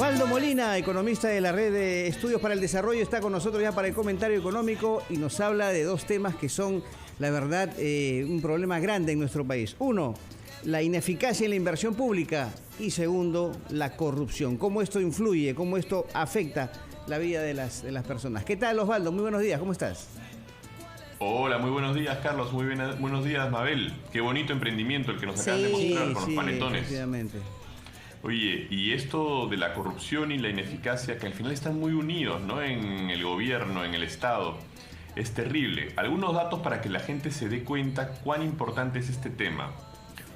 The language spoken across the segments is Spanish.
Osvaldo Molina, economista de la Red de Estudios para el Desarrollo, está con nosotros ya para el comentario económico y nos habla de dos temas que son, la verdad, un problema grande en nuestro país. Uno, la ineficacia en la inversión pública y segundo, la corrupción. ¿Cómo esto influye, cómo esto afecta la vida de las personas? ¿Qué tal, Osvaldo? Muy buenos días, ¿cómo estás? Hola, muy buenos días, Carlos. Buenos días, Mabel. Qué bonito emprendimiento el que nos acaban de mostrar con los panetones. Efectivamente. Oye, y esto de la corrupción y la ineficacia, que al final están muy unidos, ¿no? En el gobierno, en el Estado. Es terrible. Algunos datos para que la gente se dé cuenta cuán importante es este tema.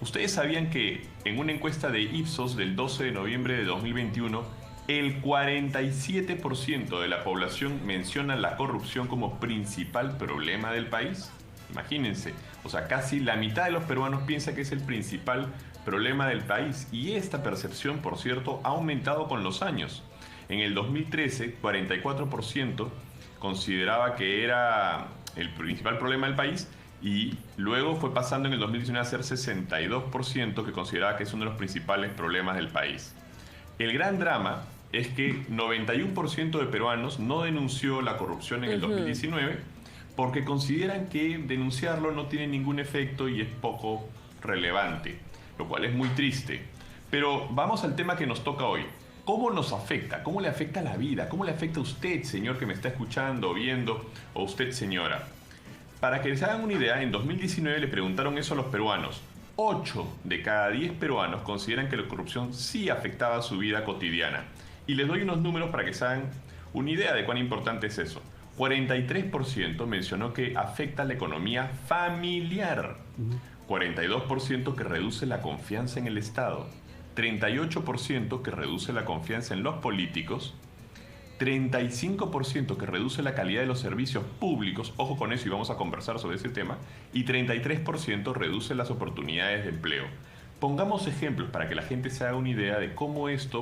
¿Ustedes sabían que en una encuesta de Ipsos del 12 de noviembre de 2021, el 47% de la población menciona la corrupción como principal problema del país? Imagínense, o sea, casi la mitad de los peruanos piensa que es el principal problema del país, y esta percepción, por cierto, ha aumentado con los años. En el 2013, 44% consideraba que era el principal problema del país, y luego fue pasando en el 2019 a ser 62% que consideraba que es uno de los principales problemas del país. El gran drama es que 91% de peruanos no denunció la corrupción en el 2019 porque consideran que denunciarlo no tiene ningún efecto y es poco relevante, lo cual es muy triste. Pero vamos al tema que nos toca hoy. ¿Cómo nos afecta? ¿Cómo le afecta la vida? ¿Cómo le afecta a usted, señor, que me está escuchando o viendo? O usted, señora. Para que les hagan una idea, en 2019 le preguntaron eso a los peruanos. 8 de cada 10 peruanos consideran que la corrupción sí afectaba su vida cotidiana. Y les doy unos números para que se hagan una idea de cuán importante es eso. 43% mencionó que afecta la economía familiar. 42% que reduce la confianza en el Estado. 38% que reduce la confianza en los políticos. 35% que reduce la calidad de los servicios públicos, ojo con eso y vamos a conversar sobre ese tema, y 33% reduce las oportunidades de empleo. Pongamos ejemplos para que la gente se haga una idea de cómo este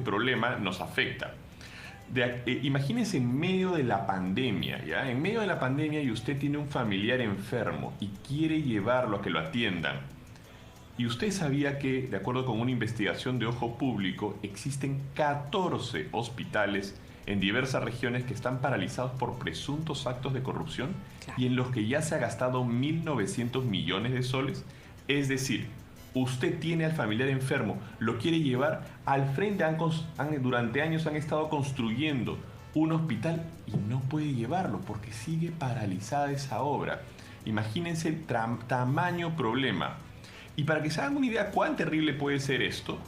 problema nos afecta. Imagínense en medio de la pandemia, ¿ya? En medio de la pandemia y usted tiene un familiar enfermo y quiere llevarlo a que lo atiendan. Y usted sabía que, de acuerdo con una investigación de Ojo Público, existen 14 hospitales en diversas regiones que están paralizados por presuntos actos de corrupción y en los que ya se ha gastado 1.900 millones de soles. Es decir, usted tiene al familiar enfermo, lo quiere llevar al frente, durante años han estado construyendo un hospital y no puede llevarlo porque sigue paralizada esa obra. Imagínense el tamaño problema. Y para que se hagan una idea cuán terrible puede ser esto,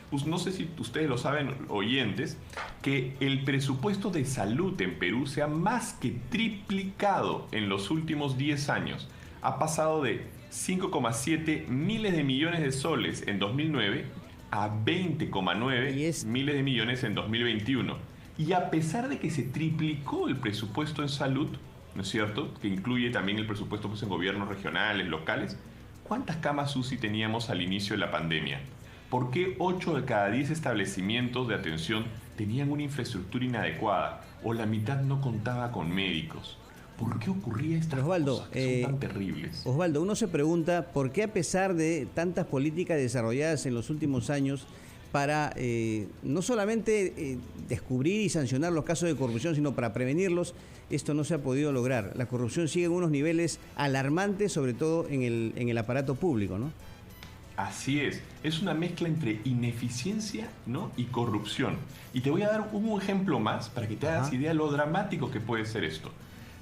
pues no sé si ustedes lo saben, oyentes, que el presupuesto de salud en Perú se ha más que triplicado en los últimos 10 años. Ha pasado de 5,7 miles de millones de soles en 2009 a 20,9 miles de millones en 2021. Y a pesar de que se triplicó el presupuesto en salud, ¿no es cierto?, que incluye también el presupuesto pues, en gobiernos regionales, locales, ¿cuántas camas UCI teníamos al inicio de la pandemia? ¿Por qué 8 de cada 10 establecimientos de atención tenían una infraestructura inadecuada o la mitad no contaba con médicos? ¿Por qué ocurría estas cosas que son tan terribles? Osvaldo, uno se pregunta por qué a pesar de tantas políticas desarrolladas en los últimos años para no solamente descubrir y sancionar los casos de corrupción, sino para prevenirlos, esto no se ha podido lograr. La corrupción sigue en unos niveles alarmantes, sobre todo en el aparato público, ¿no? Así es una mezcla entre ineficiencia, ¿no?, y corrupción. Y te voy a dar un ejemplo más para que te hagas idea de lo dramático que puede ser esto.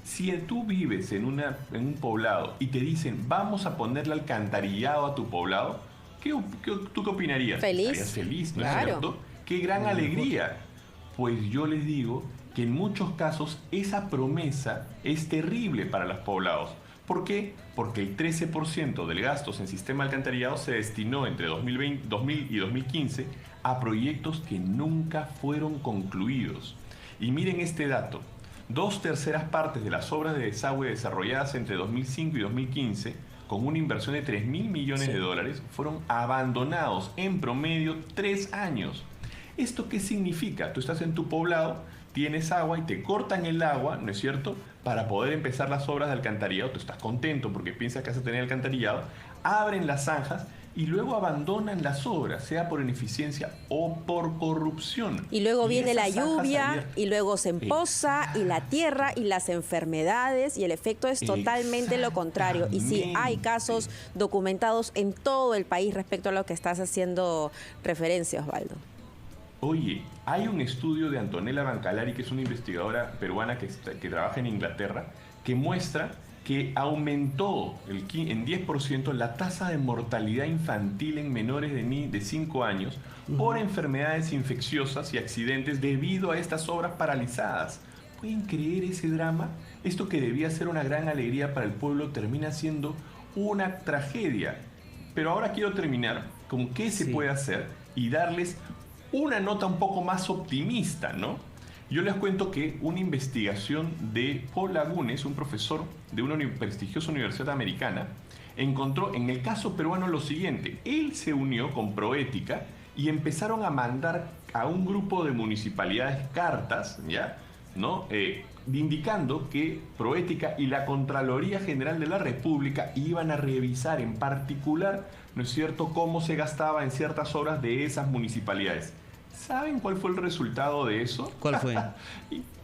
Si tú vives en un poblado y te dicen, vamos a ponerle alcantarillado a tu poblado, ¿tú qué opinarías? Feliz. Estarías feliz, ¿no Claro. es cierto? ¡Qué gran alegría! Pues yo les digo que en muchos casos esa promesa es terrible para los poblados. ¿Por qué? Porque el 13% del gastos en sistema alcantarillado se destinó entre 2000 y 2015 a proyectos que nunca fueron concluidos. Y miren este dato. 2/3 partes de las obras de desagüe desarrolladas entre 2005 y 2015, con una inversión de 3.000 millones de dólares, fueron abandonados en promedio 3 años. ¿Esto qué significa? Tú estás en tu poblado, tienes agua y te cortan el agua, ¿no es cierto?, para poder empezar las obras de alcantarillado. Tú estás contento porque piensas que vas a tener alcantarillado, abren las zanjas y luego abandonan las obras, sea por ineficiencia o por corrupción. Y luego viene la lluvia, abiertas. y luego se empoza, y la tierra, y las enfermedades, y el efecto es totalmente lo contrario. Y sí, hay casos documentados en todo el país respecto a lo que estás haciendo referencia, Osvaldo. Oye, hay un estudio de Antonella Bancalari, que es una investigadora peruana que trabaja en Inglaterra, que muestra que aumentó en 10% la tasa de mortalidad infantil en menores de 5 años por enfermedades infecciosas y accidentes debido a estas obras paralizadas. ¿Pueden creer ese drama? Esto que debía ser una gran alegría para el pueblo termina siendo una tragedia. Pero ahora quiero terminar con qué se puede hacer y darles una nota un poco más optimista, ¿no? Yo les cuento que una investigación de Paul Lagunes, un profesor de una prestigiosa universidad americana, encontró en el caso peruano lo siguiente. Él se unió con Proética y empezaron a mandar a un grupo de municipalidades cartas, ¿ya? ¿No? Indicando que Proética y la Contraloría General de la República iban a revisar en particular, ¿no es cierto?, cómo se gastaba en ciertas obras de esas municipalidades. ¿Saben cuál fue el resultado de eso? ¿Cuál fue?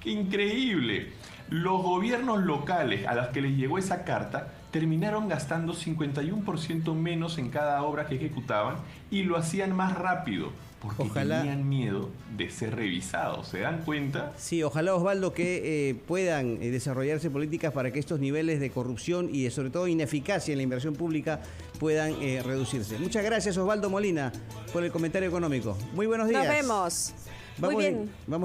Increíble. Los gobiernos locales a los que les llegó esa carta terminaron gastando 51% menos en cada obra que ejecutaban y lo hacían más rápido porque tenían miedo de ser revisados. ¿Se dan cuenta? Sí, ojalá, Osvaldo, que puedan desarrollarse políticas para que estos niveles de corrupción y sobre todo ineficacia en la inversión pública puedan reducirse. Muchas gracias, Osvaldo Molina, por el comentario económico. Muy buenos días. Nos vemos. Muy bien. Vamos